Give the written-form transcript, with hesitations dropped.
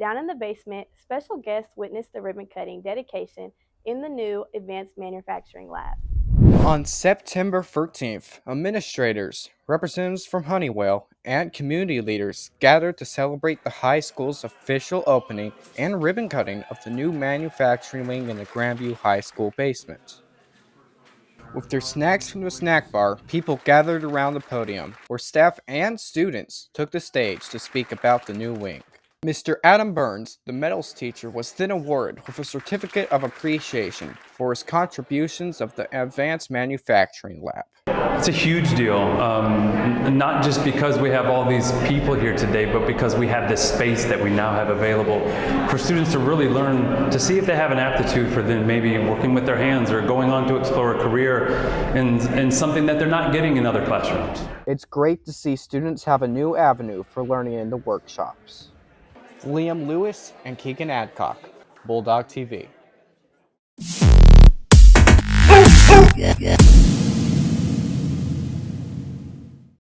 Down in the basement, special guests witnessed the ribbon cutting dedication in the new Advanced Manufacturing Lab. On September 13th, administrators, representatives from Honeywell, and community leaders gathered to celebrate the high school's official opening and ribbon cutting of the new manufacturing wing in the Grandview High School basement. With their snacks from the snack bar, people gathered around the podium, where staff and students took the stage to speak about the new wing. Mr. Adam Burns, the metals teacher, was then awarded with a certificate of appreciation for his contributions of the Advanced Manufacturing Lab. It's a huge deal, not just because we have all these people here today, but because we have this space that we now have available for students to really learn, to see if they have an aptitude for then maybe working with their hands or going on to explore a career in something that they're not getting in other classrooms. It's great to see students have a new avenue for learning in the workshops. Liam Lewis and Kegen Adcock, Bulldog TV.